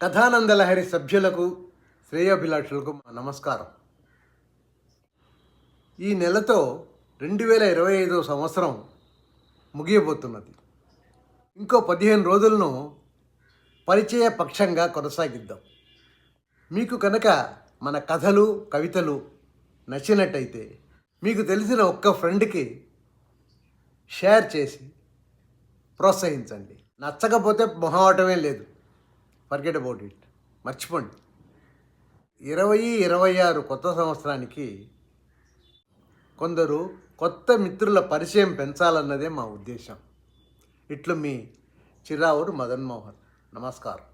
కథానందలహరి సభ్యులకు శ్రేయోభిలాషులకు నమస్కారం. ఈ నెలతో 2025 సంవత్సరం ముగియబోతున్నది. ఇంకో 15 రోజులను పరిచయ పక్షంగా కొనసాగిద్దాం. మీకు కనుక మన కథలు కవితలు నచ్చినట్టయితే మీకు తెలిసిన ఒక్క ఫ్రెండ్కి షేర్ చేసి ప్రోత్సహించండి. నచ్చకపోతే మొహమాటమే లేదు, ఫర్గెట్ అబౌట్ ఇట్, మర్చిపోండి. 2026 కొత్త సంవత్సరానికి కొందరు కొత్త మిత్రుల పరిచయం పెంచాలన్నదే మా ఉద్దేశం. ఇట్లు మీ చిరావురు మదన్ మోహన్. నమస్కారం.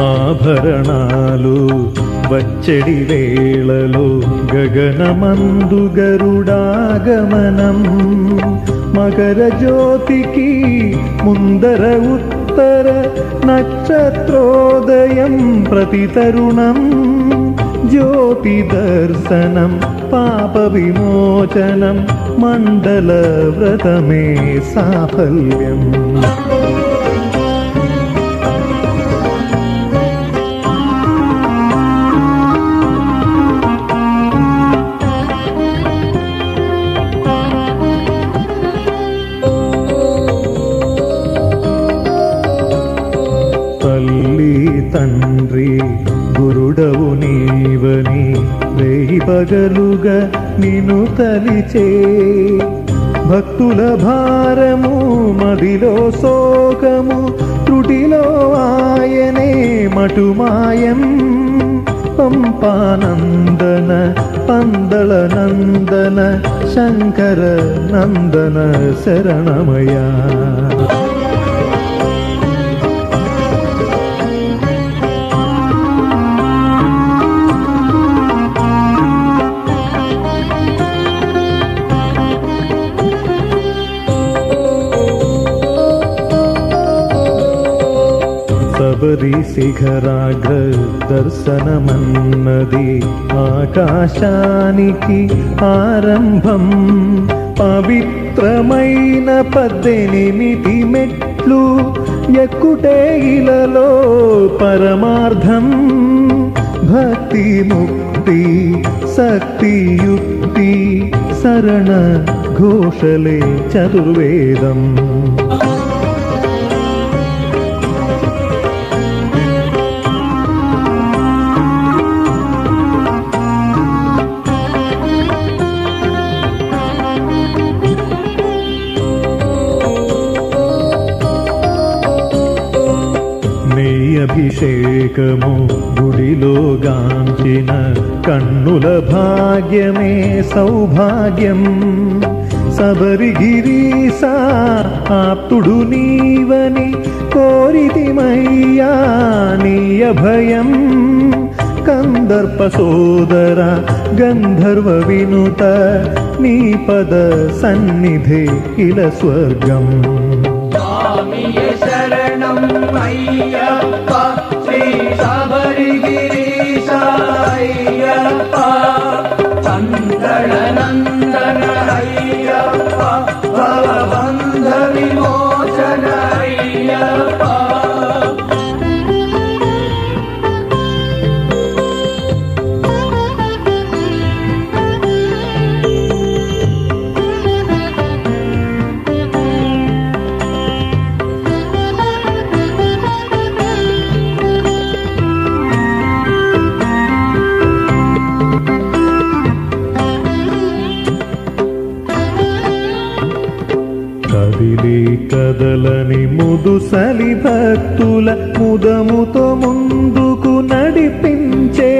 ఆభరణాలు వచ్చడి వేళలో గగనమందు గరుడాగమనం, మకర జ్యోతికి ముందర ఉత్తర నక్షత్రోదయం ప్రతి తరుణం, జ్యోతి దర్శనం పాప విమోచనం, మండల వ్రతమే సాఫల్యం. తండ్రి గురుడవు నీవని రేయి పగలుగా నిన్ను తలిచే, భక్తుల భారము మదిలో శోకము, త్రుటిలో ఆయనే మటుమాయం. పంపానందన పందళ నందన శంకర నందన శరణమయా. శబరి శిఖరాగ్ర దర్శనమన్నది ఆకాశానికి ఆరంభం, పవిత్రమైన 18 మెట్లు ఎక్కుటే ఇలలో పరమార్థం. భక్తి ముక్తి శక్తి యుక్తి శరణ ఘోషలే చతుర్వేదం. అభిషేకము గుడిలో గాంచిన కన్నుల భాగ్యమే సౌభాగ్యం. శబరిగిరీశా ఆప్తుడు నీవని కోరితిమయ్యా నీ అభయం. కందర్ప సోదర గంధర్వ వినుత నీ పద సన్నిధే ఇల స్వర్గం. శరణం అయ్యప్ప శ్రీ శబరిగిరీశ అయ్యప్ప, చంద్ర నందన అయ్యప్ప, భవబంధ విమోచన అయ్యప్ప. కదలని ముదుసలి భక్తుల ముదముతో ముందుకు నడిపించే,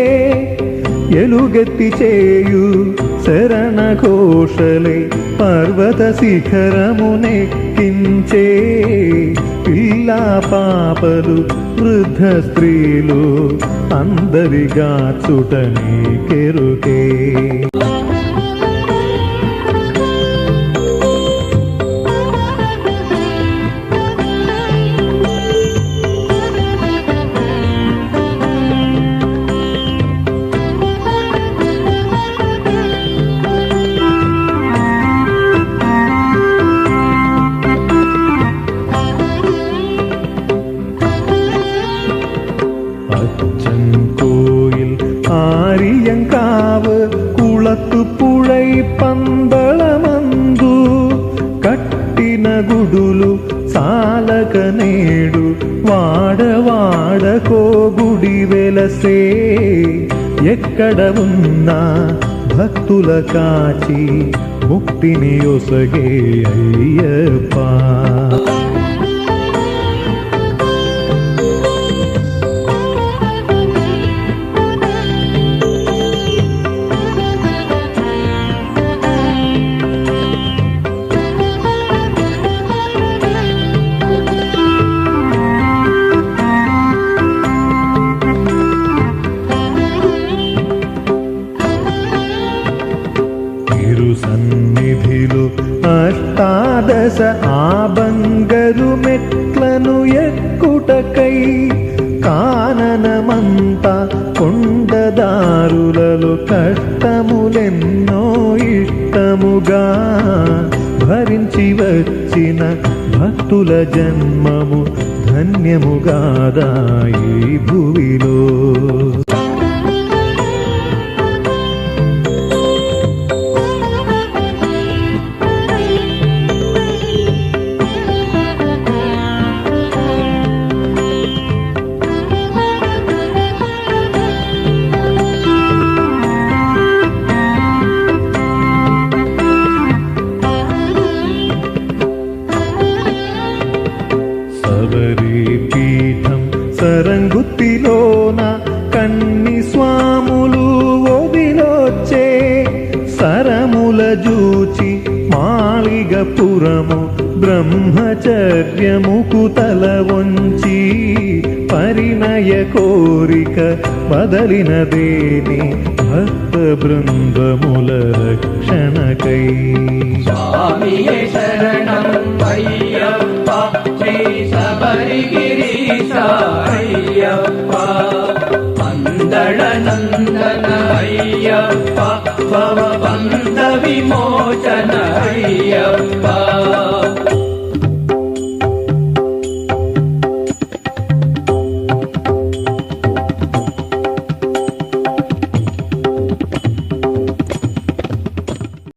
ఎలుగెత్తి చేయు శరణ ఘోషలే పర్వత శిఖరమునెక్కించే. పిల్లా పాపలు వృద్ధ స్త్రీలు అందరిగా చుట నీకెరుకే. ആര്യങ്കാവ് കുളത്തുപുഴൈ പന്തളമന്തു കട്ടിന ഗുഡുലു സാലക നേడు వాడవాడకో గుడి వెలసే. ఎక్కడ ఉన్నా భక్తుల కాచి ముక్తిని ఒసగే అయ్యప్ప. సన్నిధిలో అష్టాదశ ఆ బంగరు మెట్లను ఎక్కుటకై కాననమంతా కొండదారులలో కష్టములెన్నో ఇష్టముగా భరించి వచ్చిన భక్తుల జన్మము ధన్యముగాదా ఈ భువిలో. పీఠం సరంగుత్తిలోన కన్ని స్వాములు ఒదిలొచ్చే సరముల జూచి మాళిగపురము బ్రహ్మచర్యముకు తల వంచి పరిణయ కోరిక బదలినదేని భక్త బృందముల రక్షణకై. స్వామియే శరణం అయ్యప్ప శ్రీ శబరిగిరీశ అయ్యప్ప. పందళ నందన అయ్యప్ప భవబంధ విమోచన అయ్యప్ప.